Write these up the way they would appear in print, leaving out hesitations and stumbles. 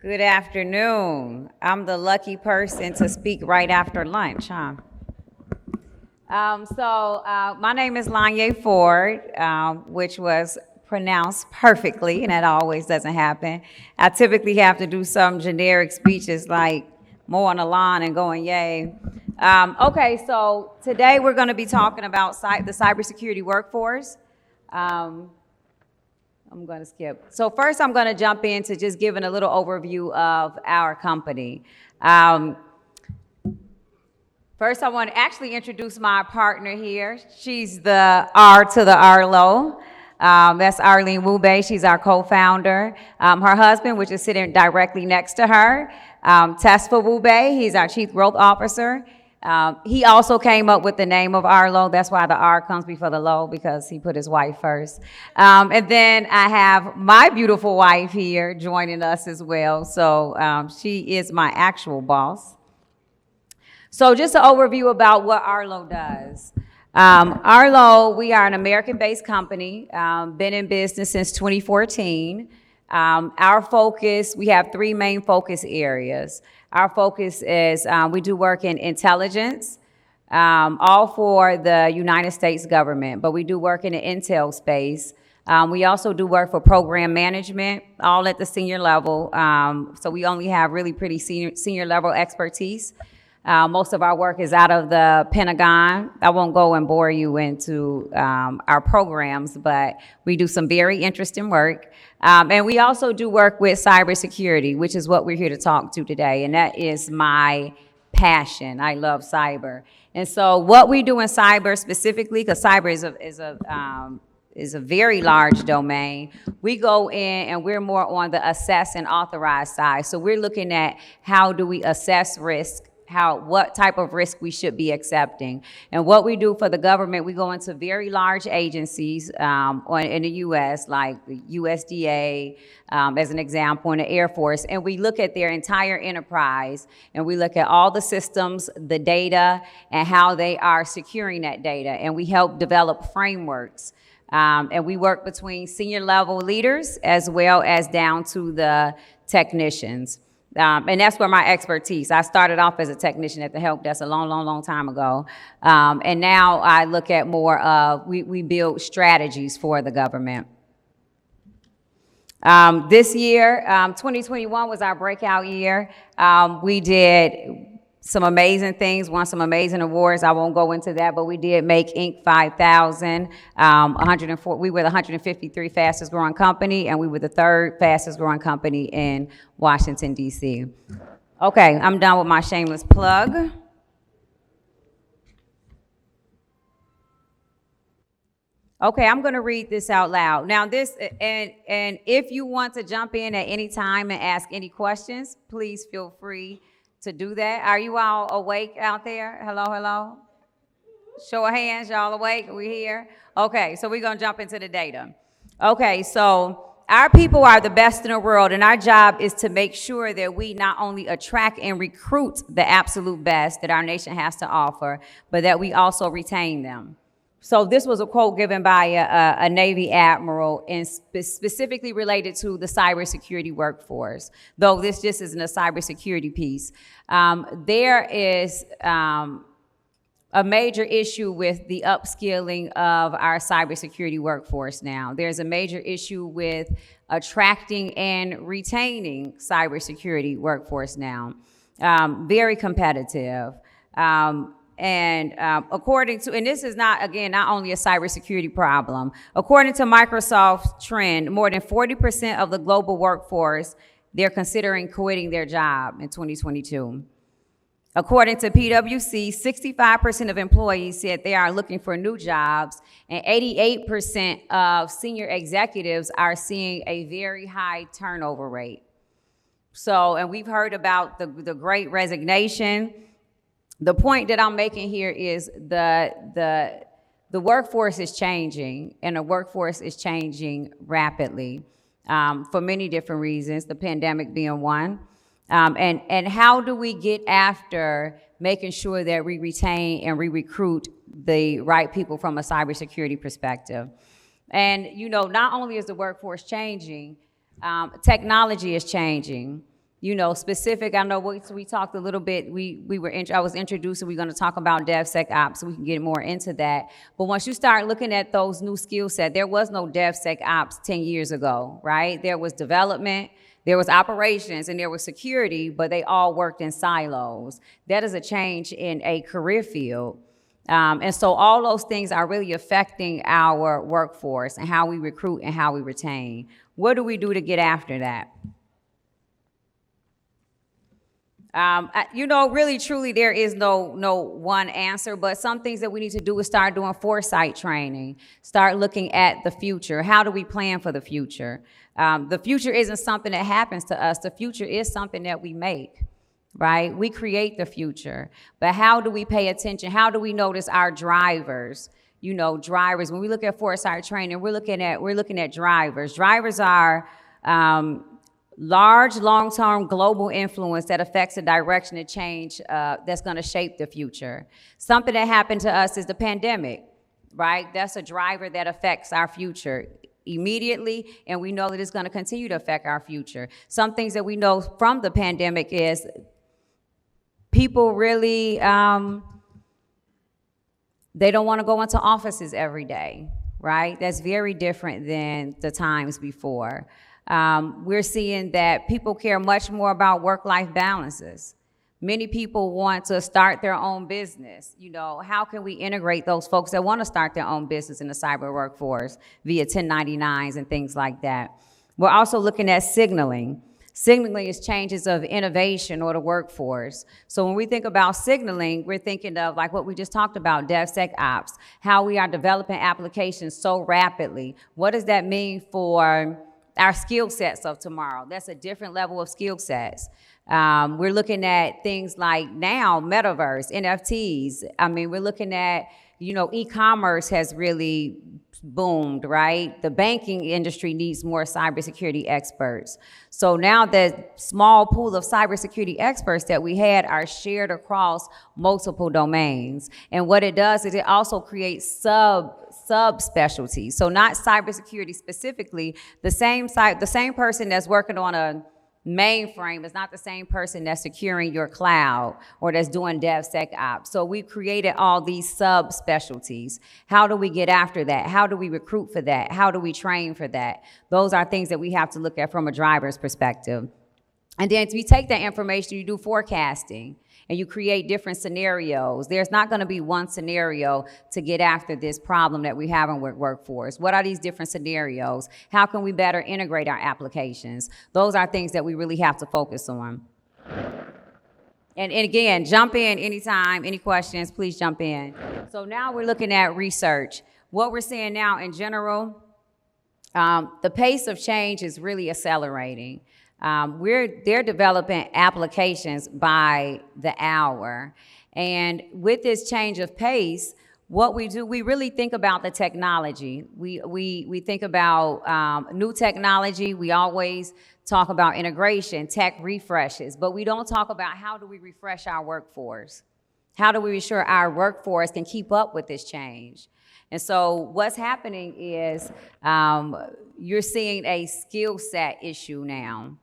Good afternoon. I'm the lucky person to speak right after lunch, huh? My name is Lonye Ford, which was pronounced perfectly, and that always doesn't happen. I typically have to do some generic speeches like mowing the lawn and going yay. So today we're going to be talking about the cybersecurity workforce. I'm going to skip. So first, I'm going to jump into just giving a little overview of our company. First, I want to actually introduce my partner here. She's the R to the Arlo. That's Arlene Wube. She's our co-founder. Her husband, which is sitting directly next to her, Tesfa Wube. He's our chief growth officer. He also came up with the name of Arlo. That's why the R comes before the Lo, because he put his wife first. And then I have my beautiful wife here joining us as well. So she is my actual boss. So just an overview about what Arlo does. Arlo, we are an American-based company, been in business since 2014. Our focus, we have three main focus areas. Our focus is we do work in intelligence, all for the United States government, but we do work in the intel space. We also do work for program management, all at the senior level. So we only have really pretty senior level expertise. Most of our work is out of the Pentagon. I won't go and bore you into our programs, but we do some very interesting work. And we also do work with cybersecurity, which is what we're here to talk to today. And that is my passion. I love cyber. And so what we do in cyber specifically, because cyber is a very large domain. We go in and we're more on the assess and authorize side. So we're looking at how do we assess risk, what type of risk we should be accepting. And what we do for the government, we go into very large agencies in the U.S., like the USDA, as an example, in the Air Force, and we look at their entire enterprise, and we look at all the systems, the data, and how they are securing that data, and we help develop frameworks. And we work between senior level leaders as well as down to the technicians. And that's where my expertise. I started off as a technician at the help desk a long time ago. And now I look at more of, we build strategies for the government. This year, 2021 was our breakout year. We did some amazing things, won some amazing awards. I won't go into that, but we did make Inc. 5000. 104. We were the 153 fastest growing company, and we were the third fastest growing company in Washington, D.C. Okay, I'm done with my shameless plug. Okay, I'm going to read this out loud. Now this, and if you want to jump in at any time and ask any questions, please feel free to do that. Are you all awake out there? Hello? Show of hands, y'all awake? We here? Okay, so we're gonna jump into the data. Okay, so our people are the best in the world, and our job is to make sure that we not only attract and recruit the absolute best that our nation has to offer, but that we also retain them. So this was a quote given by a Navy admiral and specifically related to the cybersecurity workforce, though this just isn't a cybersecurity piece. There is a major issue with the upskilling of our cybersecurity workforce now. There's a major issue with attracting and retaining cybersecurity workforce now. Very competitive. And according to, and this is not, again, not only a cybersecurity problem, according to Microsoft's trend, more than 40% of the global workforce, they're considering quitting their job in 2022. According to PwC, 65% of employees said they are looking for new jobs, and 88% of senior executives are seeing a very high turnover rate. So, and we've heard about the great resignation. The point that I'm making here is the workforce is changing, and the workforce is changing rapidly for many different reasons, the pandemic being one. And how do we get after making sure that we retain and recruit the right people from a cybersecurity perspective? And, you know, not only is the workforce changing, technology is changing. specific. I know we talked a little bit. I was introduced, and we're going to talk about DevSec Ops, so we can get more into that. But once you start looking at those new skill sets, there was no DevSec Ops 10 years ago, right? There was development, there was operations, and there was security, but they all worked in silos. That is a change in a career field. And so all those things are really affecting our workforce and how we recruit and how we retain. What do we do to get after that? Really, truly, there is no one answer, but some things that we need to do is start doing foresight training, start looking at the future. How do we plan for the future? The future isn't something that happens to us. The future is something that we make, right? We create the future, but how do we pay attention? How do we notice our drivers? Drivers, when we look at foresight training, we're looking at drivers. Drivers are, large, long-term global influence that affects the direction of change that's going to shape the future. Something that happened to us is the pandemic, right? That's a driver that affects our future immediately, and we know that it's going to continue to affect our future. Some things that we know from the pandemic is people really, they don't want to go into offices every day, right? That's very different than the times before. We're seeing that people care much more about work-life balances. Many people want to start their own business. How can we integrate those folks that want to start their own business in the cyber workforce via 1099s and things like that? We're also looking at signaling. Signaling is changes of innovation or the workforce. So when we think about signaling, we're thinking of like what we just talked about, DevSec Ops, how we are developing applications so rapidly. What does that mean for our skill sets of tomorrow? That's a different level of skill sets. We're looking at things like now, metaverse, NFTs. We're looking at, e-commerce has really boomed, right? The banking industry needs more cybersecurity experts. So now the small pool of cybersecurity experts that we had are shared across multiple domains. And what it does is it also creates subspecialties. So not cybersecurity specifically, the same person that's working on a mainframe is not the same person that's securing your cloud or that's doing DevSec Ops. So we've created all these subspecialties. How do we get after that? How do we recruit for that? How do we train for that? Those are things that we have to look at from a driver's perspective. And then we take that information, you do forecasting, and you create different scenarios. There's not going to be one scenario to get after this problem that we have in workforce. What are these different scenarios? How can we better integrate our applications? Those are things that we really have to focus on. And again, jump in anytime, any questions, please jump in. So now we're looking at research. What we're seeing now in general, the pace of change is really accelerating. They're developing applications by the hour. And with this change of pace, what we do, we really think about the technology. We think about new technology. We always talk about integration, tech refreshes, but we don't talk about how do we refresh our workforce? How do we ensure our workforce can keep up with this change? And so what's happening is you're seeing a skill set issue now.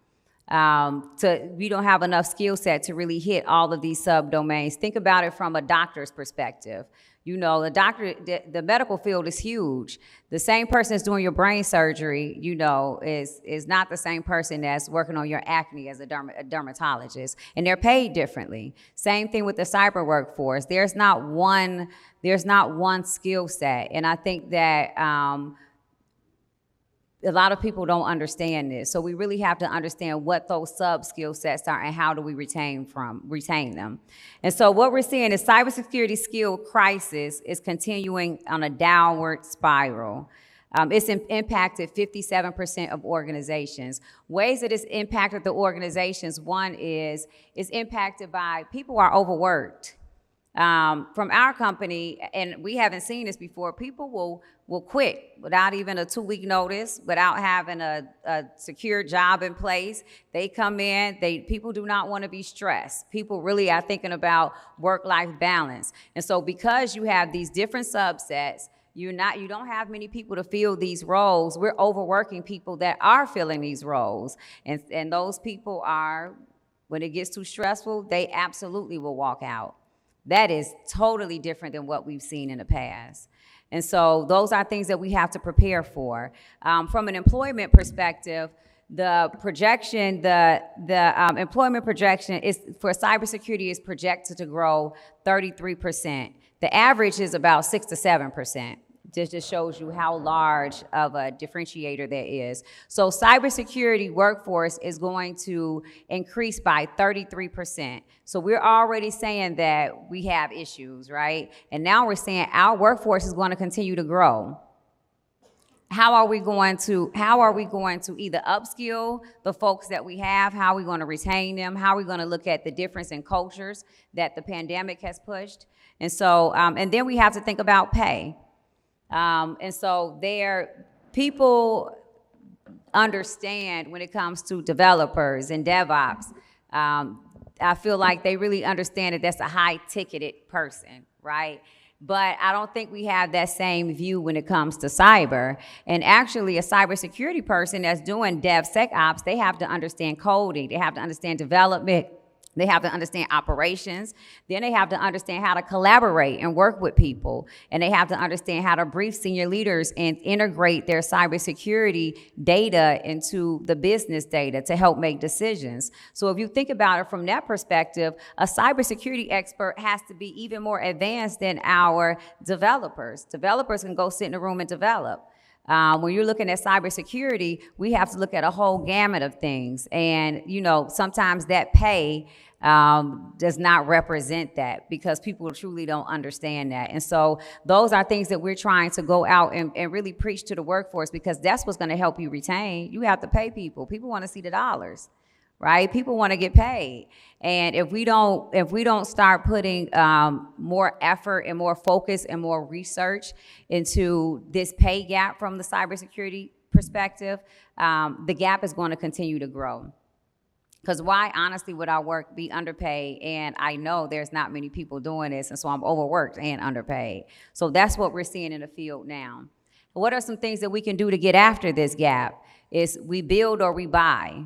We don't have enough skill set to really hit all of these subdomains. Think about it from a doctor's perspective. The medical field is huge. The same person that's doing your brain surgery, is not the same person that's working on your acne as a dermatologist, and they're paid differently. Same thing with the cyber workforce. There's not one skill set, and I think that a lot of people don't understand this. So we really have to understand what those sub-skill sets are and how do we retain them. And so what we're seeing is cybersecurity skill crisis is continuing on a downward spiral. It's impacted 57% of organizations. Ways that it's impacted the organizations, one is it's impacted by people are overworked. From our company, and we haven't seen this before, people will quit without even a 2-week notice, without having a secure job in place. They come in, people do not want to be stressed. People really are thinking about work-life balance. And so because you have these different subsets, You don't have many people to fill these roles. We're overworking people that are filling these roles. And those people are, when it gets too stressful, they absolutely will walk out. That is totally different than what we've seen in the past. And so those are things that we have to prepare for. From an employment perspective, the projection, the employment projection is for cybersecurity is projected to grow 33%. The average is about 6 to 7%. Just shows you how large of a differentiator that is. So cybersecurity workforce is going to increase by 33%. So we're already saying that we have issues, right? And now we're saying our workforce is going to continue to grow. How are we going to either upskill the folks that we have? How are we going to retain them? How are we going to look at the difference in cultures that the pandemic has pushed? And so, and then we have to think about pay. And so people understand when it comes to developers and DevOps. I feel like they really understand that that's a high-ticketed person, right? But I don't think we have that same view when it comes to cyber. And actually, a cybersecurity person that's doing DevSec Ops, they have to understand coding, they have to understand development, they have to understand operations, then they have to understand how to collaborate and work with people, and they have to understand how to brief senior leaders and integrate their cybersecurity data into the business data to help make decisions. So if you think about it from that perspective, a cybersecurity expert has to be even more advanced than our developers. Developers can go sit in a room and develop. When you're looking at cybersecurity, we have to look at a whole gamut of things. And, sometimes that pay does not represent that because people truly don't understand that. And so those are things that we're trying to go out and really preach to the workforce, because that's what's going to help you retain. You have to pay people. People want to see the dollars, right? People want to get paid. And if we don't start putting more effort and more focus and more research into this pay gap from the cybersecurity perspective, the gap is going to continue to grow. Because why, honestly, would our work be underpaid? And I know there's not many people doing this, and so I'm overworked and underpaid. So that's what we're seeing in the field now. What are some things that we can do to get after this gap? Is we build or we buy.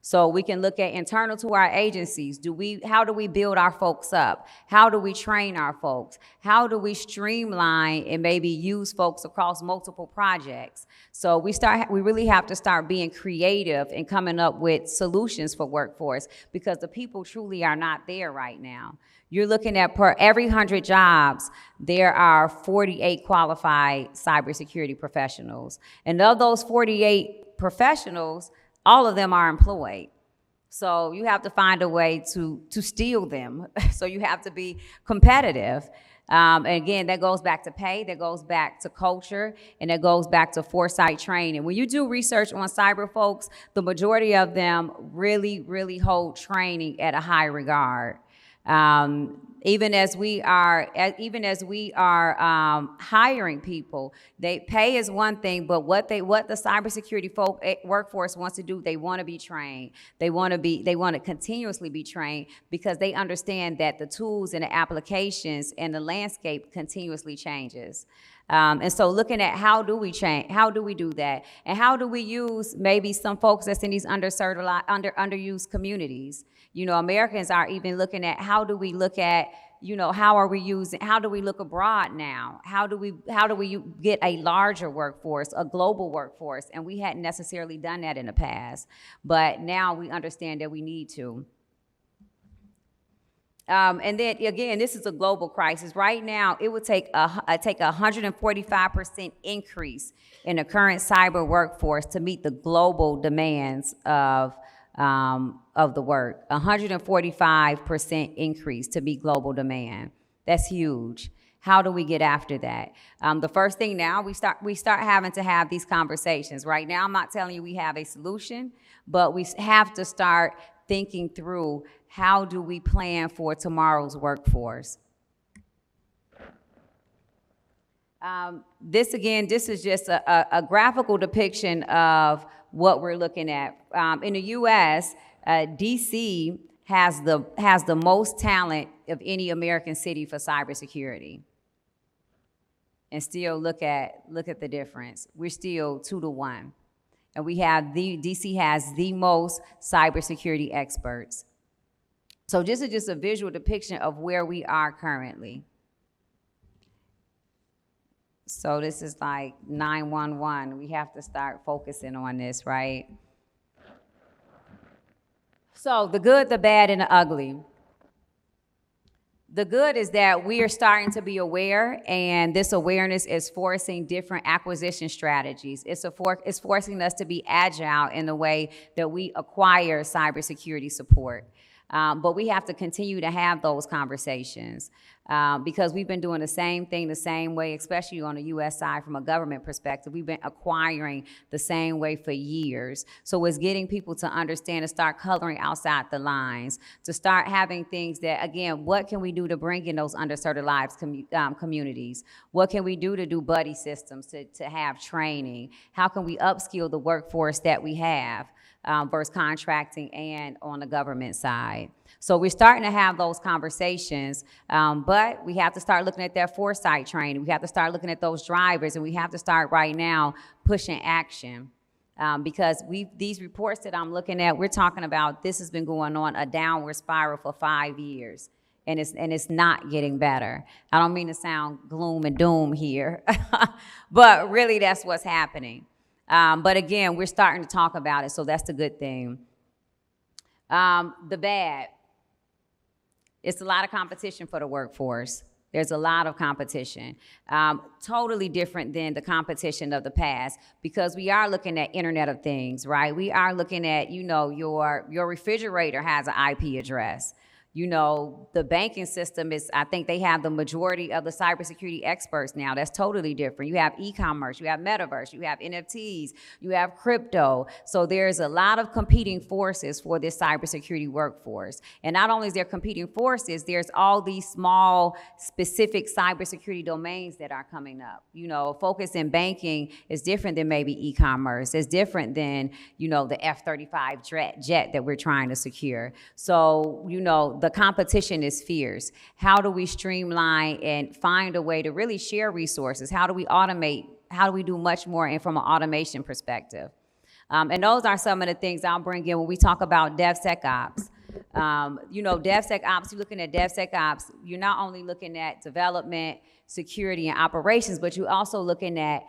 So we can look at internal to our agencies. How do we build our folks up? How do we train our folks? How do we streamline and maybe use folks across multiple projects? So we really have to start being creative and coming up with solutions for workforce, because the people truly are not there right now. You're looking at per every 100 jobs, there are 48 qualified cybersecurity professionals. And of those 48 professionals, all of them are employed. So you have to find a way to steal them. So you have to be competitive. And again, that goes back to pay, that goes back to culture, and that goes back to foresight training. When you do research on cyber folks, the majority of them really, really hold training at a high regard. Even as we are hiring people, they pay is one thing, but what the cybersecurity workforce wants to do, they want to be trained. They want to continuously be trained, because they understand that the tools and the applications and the landscape continuously changes. And so looking at how do we do that? And how do we use maybe some folks that's in these underserved, underused communities? Americans are even looking at how do we look abroad now? How do we get a larger workforce, a global workforce? And we hadn't necessarily done that in the past, but now we understand that we need to. And then again, this is a global crisis. Right now, it would take a 145% increase in the current cyber workforce to meet the global demands of the work. 145% increase to meet global demand. That's huge. How do we get after that? The first thing now, we start having to have these conversations. Right now, I'm not telling you we have a solution, but we have to start thinking through, how do we plan for tomorrow's workforce? This is just a graphical depiction of what we're looking at. In the U.S., D.C. has the most talent of any American city for cybersecurity. and still look at the difference. We're still 2-1. And we have DC has the most cybersecurity experts. So this is just a visual depiction of where we are currently. So this is like 911. We have to start focusing on this, right? So the good, the bad, and the ugly. The good is that we are starting to be aware, and this awareness is forcing different acquisition strategies. It's forcing us to be agile in the way that we acquire cybersecurity support. But we have to continue to have those conversations because we've been doing the same thing the same way, especially on the U.S. side from a government perspective. We've been acquiring the same way for years. So it's getting people to understand and start coloring outside the lines, to start having things that, again, what can we do to bring in those underserved lives communities? What can we do to do buddy systems, to have training? How can we upskill the workforce that we have? Versus contracting and on the government side. So we're starting to have those conversations, but we have to start looking at that foresight training. We have to start looking at those drivers, and we have to start right now pushing action. Because these reports that I'm looking at, we're talking about this has been going on a downward spiral for 5 years. And it's not getting better. I don't mean to sound gloom and doom here, but really that's what's happening. But again, we're starting to talk about it, so that's the good thing. The bad, it's a lot of competition for the workforce. There's a lot of competition, totally different than the competition of the past, because we are looking at Internet of Things, right? We are looking at, your refrigerator has an IP address. The banking system is, I think they have the majority of the cybersecurity experts now. That's totally different. You have e-commerce, you have metaverse, you have NFTs, you have crypto. So there's a lot of competing forces for this cybersecurity workforce. And not only is there competing forces, there's all these small, specific cybersecurity domains that are coming up. Focus in banking is different than maybe e-commerce. It's different than, the F-35 jet that we're trying to secure. So, the competition is fierce. How do we streamline and find a way to really share resources? How do we automate? How do we do much more from an automation perspective? And those are some of the things I'll bring in when we talk about DevSec Ops. DevSec Ops, you're looking at DevSec Ops, you're not only looking at development, security, and operations, but you're also looking at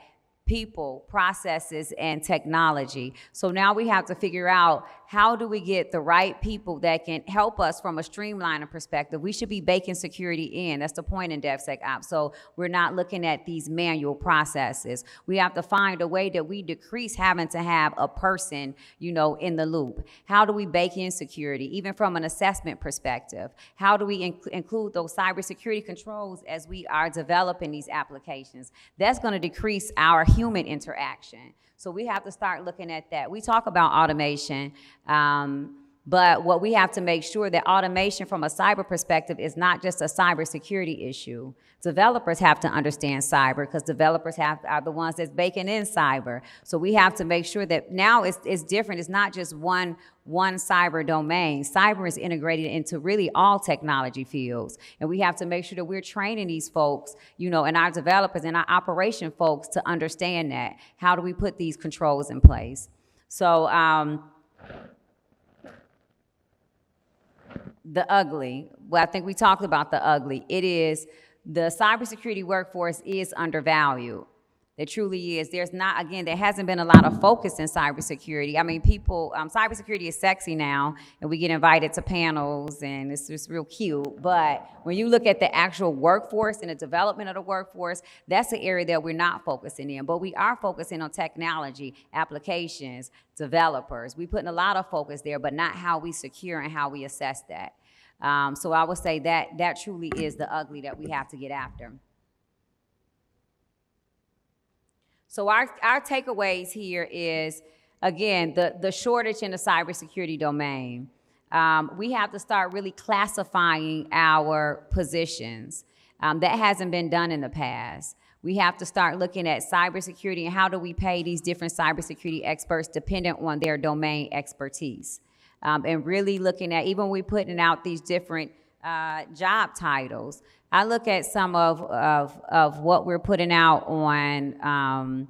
people, processes, and technology. So now we have to figure out, how do we get the right people that can help us from a streamlining perspective? We should be baking security in. That's the point in DevSec Ops. So we're not looking at these manual processes. We have to find a way that we decrease having to have a person, in the loop. How do we bake in security, even from an assessment perspective? How do we include those cybersecurity controls as we are developing these applications? That's going to decrease our human interaction. So we have to start looking at that. We talk about automation, but what we have to make sure that automation from a cyber perspective is not just a cybersecurity issue. Developers have to understand cyber, because developers are the ones that's baking in cyber. So we have to make sure that now it's different. It's not just one cyber domain. Cyber is integrated into really all technology fields. And we have to make sure that we're training these folks, and our developers and our operation folks to understand that. How do we put these controls in place? So the ugly, well, I think we talked about the ugly. It is, the cybersecurity workforce is undervalued. It truly is. There hasn't been a lot of focus in cybersecurity. I mean, cybersecurity is sexy now, and we get invited to panels, and it's just real cute. But when you look at the actual workforce and the development of the workforce, that's the area that we're not focusing in. But we are focusing on technology, applications, developers. We're putting a lot of focus there, but not how we secure and how we assess that. So I would say that truly is the ugly that we have to get after. So our takeaways here is, again, the shortage in the cybersecurity domain. We have to start really classifying our positions. That hasn't been done in the past. We have to start looking at cybersecurity and how do we pay these different cybersecurity experts dependent on their domain expertise. And really looking at, even when we're putting out these different job titles. I look at some of what we're putting out on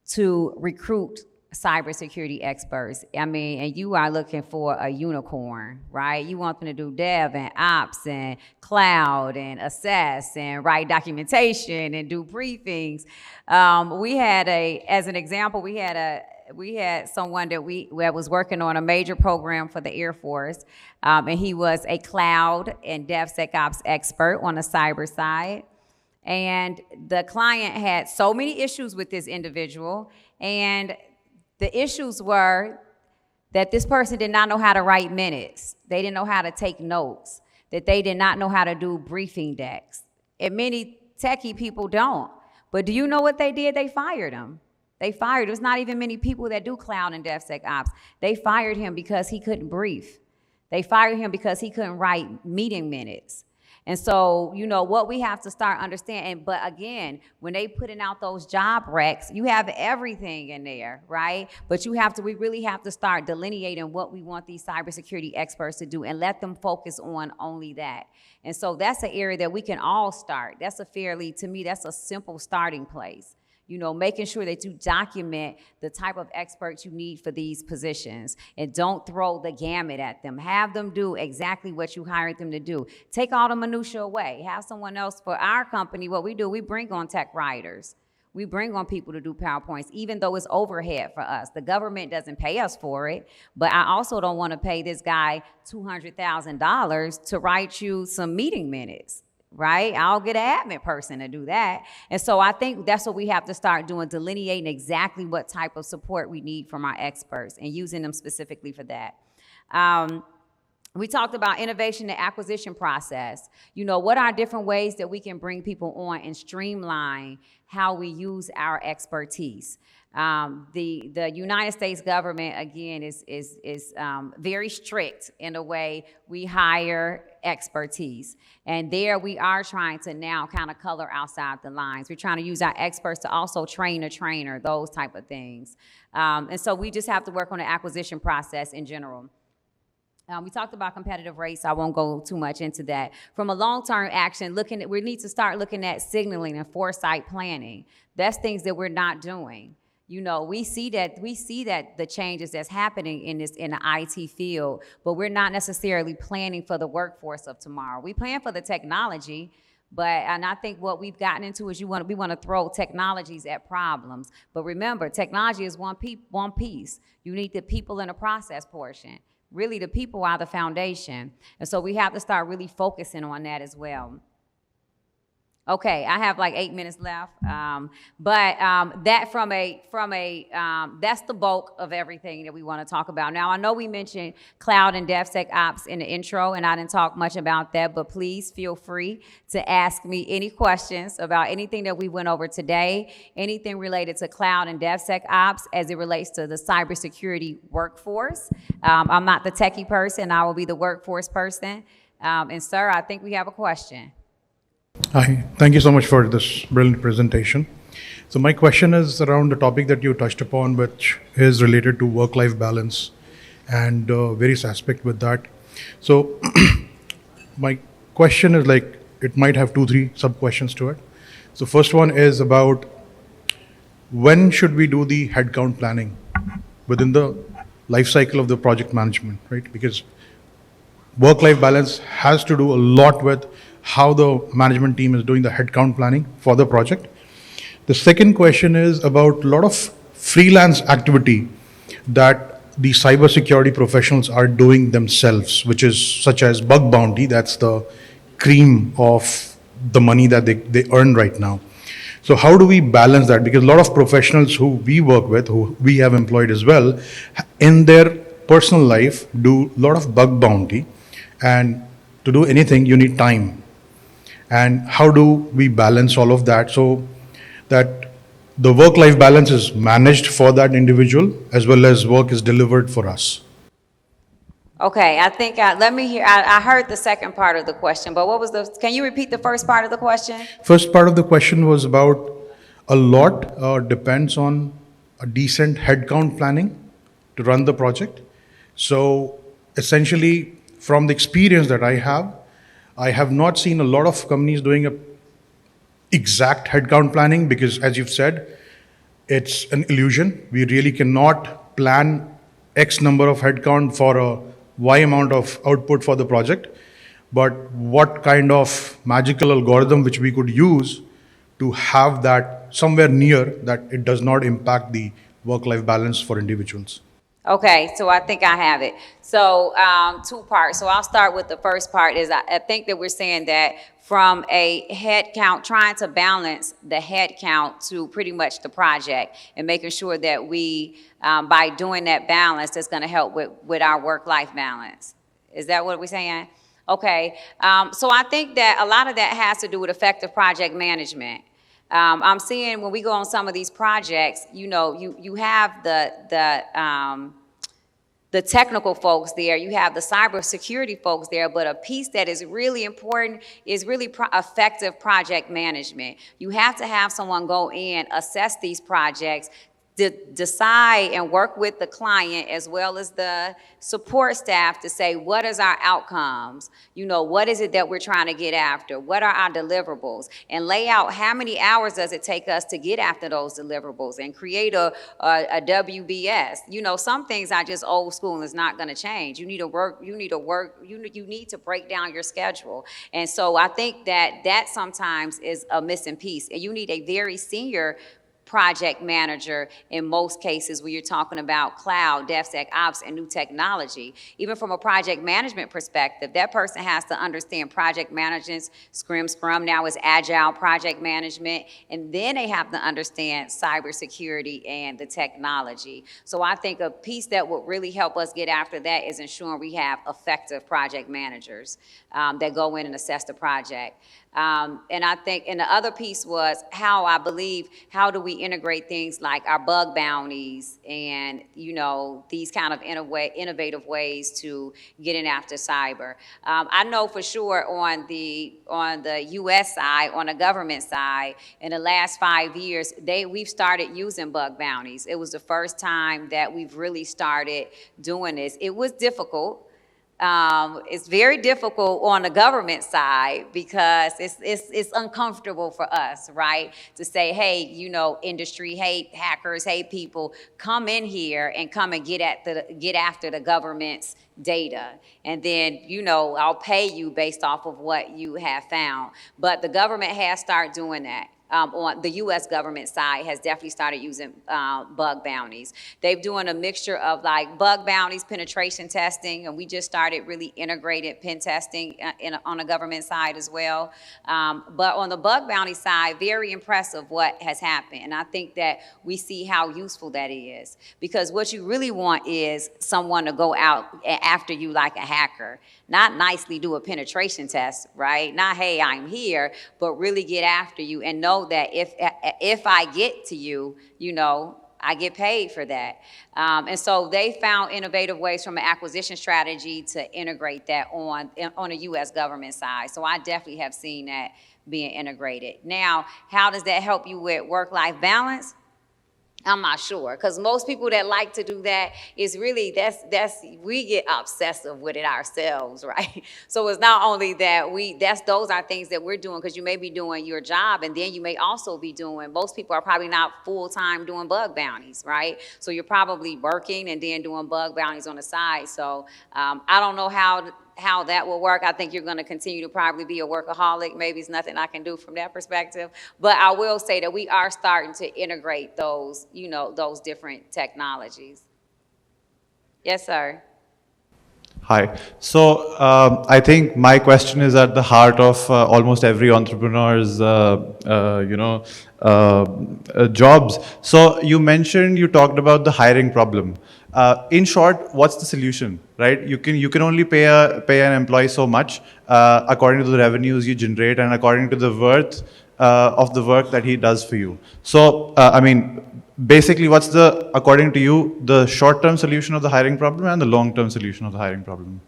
to recruit cybersecurity experts. I mean, and you are looking for a unicorn, right? You want them to do dev and ops and cloud and assess and write documentation and do briefings. As an example, we had someone that was working on a major program for the Air Force, and he was a cloud and DevSec Ops expert on the cyber side. And the client had so many issues with this individual, and the issues were that this person did not know how to write minutes. They didn't know how to take notes, that they did not know how to do briefing decks. And many techie people don't. But do you know what they did? They fired him. There's not even many people that do cloud and DevSec Ops. They fired him because he couldn't brief. They fired him because he couldn't write meeting minutes. And so, what we have to start understanding, but again, when they putting out those job recs, you have everything in there, right? But we really have to start delineating what we want these cybersecurity experts to do and let them focus on only that. And so that's an area that we can all start. To me, that's a simple starting place. Making sure that you document the type of experts you need for these positions and don't throw the gamut at them. Have them do exactly what you hired them to do. Take all the minutia away. Have someone else. For our company, what we do, we bring on tech writers. We bring on people to do PowerPoints, even though it's overhead for us. The government doesn't pay us for it, but I also don't want to pay this guy $200,000 to write you some meeting minutes. Right? I'll get an admin person to do that. And so I think that's what we have to start doing, delineating exactly what type of support we need from our experts and using them specifically for that. We talked about innovation and acquisition process. What are different ways that we can bring people on and streamline how we use our expertise? The United States government, again, is very strict in the way we hire expertise. And there we are trying to now kind of color outside the lines. We're trying to use our experts to also train a trainer, those type of things. And so we just have to work on the acquisition process in general. We talked about competitive rates. I won't go too much into that. From a long-term action, we need to start looking at signaling and foresight planning. That's things that we're not doing. We see that the changes that's happening in the IT field, but we're not necessarily planning for the workforce of tomorrow. We plan for the technology, and I think what we've gotten into is we want to throw technologies at problems. But remember, technology is one piece. You need the people in the process portion. Really, the people are the foundation. And so we have to start really focusing on that as well. Okay, I have like 8 minutes left, but that's the bulk of everything that we want to talk about. Now, I know we mentioned cloud and DevSec Ops in the intro, and I didn't talk much about that, but please feel free to ask me any questions about anything that we went over today, anything related to cloud and DevSec Ops as it relates to the cybersecurity workforce. I'm not the techie person, I will be the workforce person. And sir, I think we have a question. Hi, thank you so much for this brilliant presentation. So my question is around the topic that you touched upon, which is related to work-life balance and various aspects with that. So my question is it might have 2-3 sub-questions to it. So first one is about when should we do the headcount planning within the life cycle of the project management, right? Because work-life balance has to do a lot with how the management team is doing the headcount planning for the project. The second question is about a lot of freelance activity that the cybersecurity professionals are doing themselves, which is such as bug bounty. That's the cream of the money that they earn right now. So how do we balance that? Because a lot of professionals who we work with, who we have employed as well, in their personal life do a lot of bug bounty, and to do anything you need time. And how do we balance all of that so that the work-life balance is managed for that individual as well as work is delivered for us? Okay, I think, let me hear, I heard the second part of the question, but can you repeat the first part of the question? First part of the question was about a lot depends on a decent headcount planning to run the project. So essentially, from the experience that I have not seen a lot of companies doing a exact headcount planning because, as you've said, it's an illusion. We really cannot plan X number of headcount for a Y amount of output for the project. But what kind of magical algorithm which we could use to have that somewhere near that it does not impact the work-life balance for individuals? Okay, so I think I have it. So two parts. So I'll start with the first part is I think that we're saying that from a head count, trying to balance the head count to pretty much the project and making sure that we, by doing that balance, that's going to help with our work-life balance. Is that what we're saying? Okay, so I think that a lot of that has to do with effective project management. I'm seeing when we go on some of these projects, you know, you have the technical folks there, you have the cybersecurity folks there, but a piece that is really important is really effective project management. You have to have someone go in, assess these projects, decide and work with the client as well as the support staff to say, what is our outcomes? You know, what is it that we're trying to get after? What are our deliverables? And lay out how many hours does it take us to get after those deliverables and create a WBS. You know, some things are just old school and it's not going to change. You need to break down your schedule. And so I think that sometimes is a missing piece. And you need a very senior project manager in most cases where you're talking about cloud, DevSec Ops, and new technology. Even from a project management perspective, that person has to understand project management, Scrum now is agile project management, and then they have to understand cybersecurity and the technology. So I think a piece that would really help us get after that is ensuring we have effective project managers that go in and assess the project. And I think, and the other piece was how do we integrate things like our bug bounties and, you know, these kind of innovative ways to get in after cyber. I know for sure on the US side, on the government side, in the last 5 years, we've started using bug bounties. It was the first time that we've really started doing this. It was difficult. It's very difficult on the government side because it's uncomfortable for us, right? To say, hey, you know, industry, hey, hackers, hey, people, come in here and come and get after the government's data. And then, you know, I'll pay you based off of what you have found. But the government has started doing that. On the U.S. government side has definitely started using bug bounties. They're doing a mixture of like bug bounties, penetration testing, and we just started really integrated pen testing on the government side as well. But on the bug bounty side, very impressive what has happened. And I think that we see how useful that is. Because what you really want is someone to go out after you like a hacker. Not nicely do a penetration test, right? Not, hey, I'm here, but really get after you and know that if I get to you, you know, I get paid for that. And so they found innovative ways from an acquisition strategy to integrate that on the U.S. government side. So I definitely have seen that being integrated. Now, how does that help you with work-life balance? I'm not sure, because most people that like to do that is really, we get obsessive with it ourselves, right? So it's not only that those are things that we're doing, because you may be doing your job, and then you may also be doing, most people are probably not full-time doing bug bounties, right? So you're probably working and then doing bug bounties on the side. So I don't know how that will work. I think you're going to continue to probably be a workaholic. Maybe it's nothing I can do from that perspective. But I will say that we are starting to integrate those, you know, those different technologies. Yes, sir. Hi. So I think my question is at the heart of almost every entrepreneur's, jobs. So you talked about the hiring problem. In short, what's the solution, right? You can only pay an employee so much according to the revenues you generate and according to the worth of the work that he does for you. So, basically, what's according to you, the short-term solution of the hiring problem and the long-term solution of the hiring problem?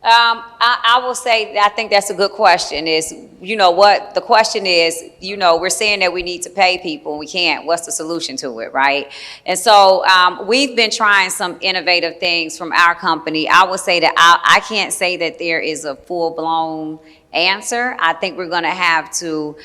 I will say that I think that's a good question is, you know what, the question is, you know, we're saying that we need to pay people and we can't. What's the solution to it, right? And so we've been trying some innovative things from our company. I would say that I can't say that there is a full-blown answer. I think we're going to have to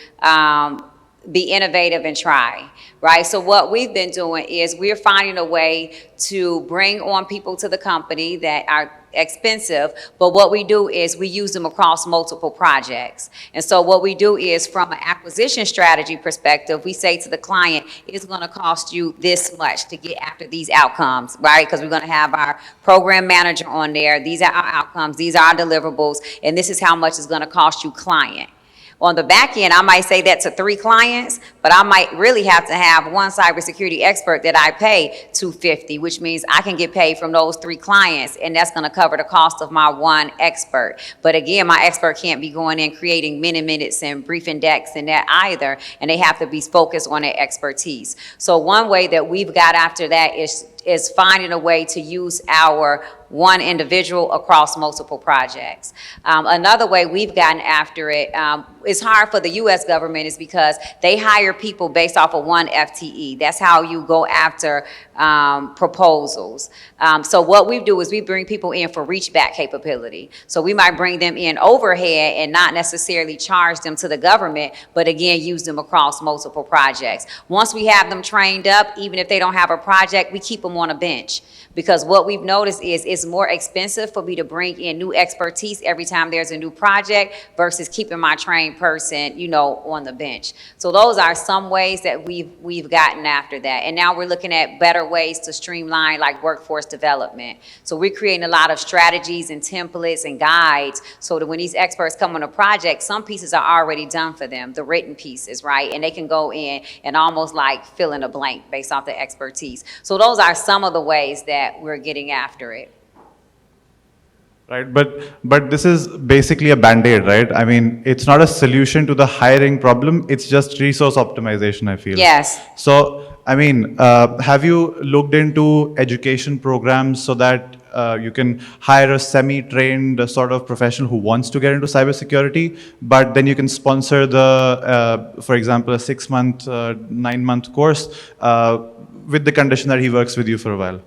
be innovative and try, right? So what we've been doing is we're finding a way to bring on people to the company that are expensive, but what we do is we use them across multiple projects. And so what we do is from an acquisition strategy perspective, we say to the client, it's going to cost you this much to get after these outcomes, right? Because we're going to have our program manager on there. These are our outcomes. These are our deliverables. And this is how much it's going to cost you, client. On the back end, I might say that to 3 clients, but I might really have to have one cybersecurity expert that I pay $250, which means I can get paid from those 3 clients, and that's going to cover the cost of my one expert. But again, my expert can't be going in creating minutes and briefing decks and that either, and they have to be focused on their expertise. So one way that we've got after that is finding a way to use our one individual across multiple projects. Another way we've gotten after it, it's hard for the U.S. government is because they hire people based off of one FTE. That's how you go after proposals. So what we do is we bring people in for reach back capability. So we might bring them in overhead and not necessarily charge them to the government, but again, use them across multiple projects. Once we have them trained up, even if they don't have a project, we keep them on a bench. Because what we've noticed is it's more expensive for me to bring in new expertise every time there's a new project versus keeping my trained person, you know, on the bench. So those are some ways that we've gotten after that. And now we're looking at better ways to streamline like workforce development. So we're creating a lot of strategies and templates and guides so that when these experts come on a project, some pieces are already done for them, the written pieces, right? And they can go in and almost like fill in a blank based off the expertise. So those are some of the ways that we're getting after it. Right, but this is basically a band-aid, right? I mean, it's not a solution to the hiring problem. It's just resource optimization, I feel. Yes. So, I mean, have you looked into education programs so that you can hire a semi-trained sort of professional who wants to get into cybersecurity, but then you can sponsor the, for example, a 6-month, 9-month course with the condition that he works with you for a while?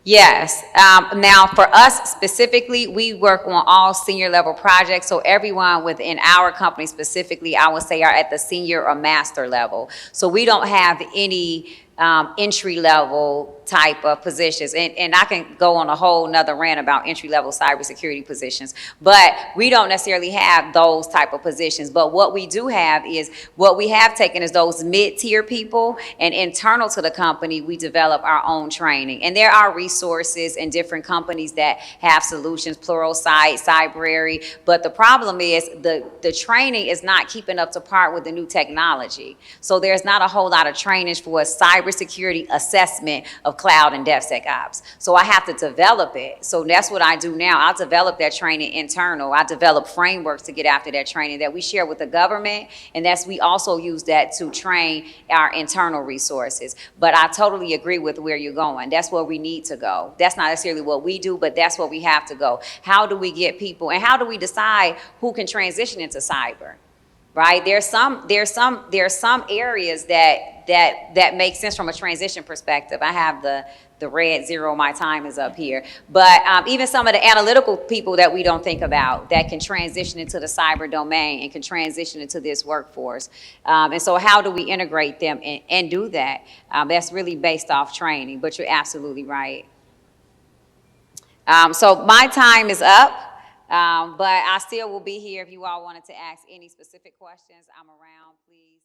Yes. Now, for us specifically, we work on all senior level projects. So everyone within our company specifically, I would say, are at the senior or master level. So we don't have any entry level type of positions. And I can go on a whole nother rant about entry level cybersecurity positions, but we don't necessarily have those type of positions. But what we do have is what we have taken is those mid-tier people, and internal to the company, we develop our own training. And there are resources in different companies that have solutions, Pluralsight, Cybrary, but the problem is the training is not keeping up to par with the new technology. So there's not a whole lot of trainings for a cybersecurity assessment of cloud and DevSec Ops. So I have to develop it. So that's what I do now. I'll develop that training internal. I develop frameworks to get after that training that we share with the government, and we also use that to train our internal resources. But I totally agree with where you're going. That's where we need to go. That's not necessarily what we do, but that's where we have to go. How do we get people, and how do we decide who can transition into cyber? Right? There's some areas that make sense from a transition perspective. I have the red zero, my time is up here. But even some of the analytical people that we don't think about that can transition into the cyber domain and can transition into this workforce. And so how do we integrate them and do that? That's really based off training, but you're absolutely right. So my time is up. But I still will be here if you all wanted to ask any specific questions. I'm around, please.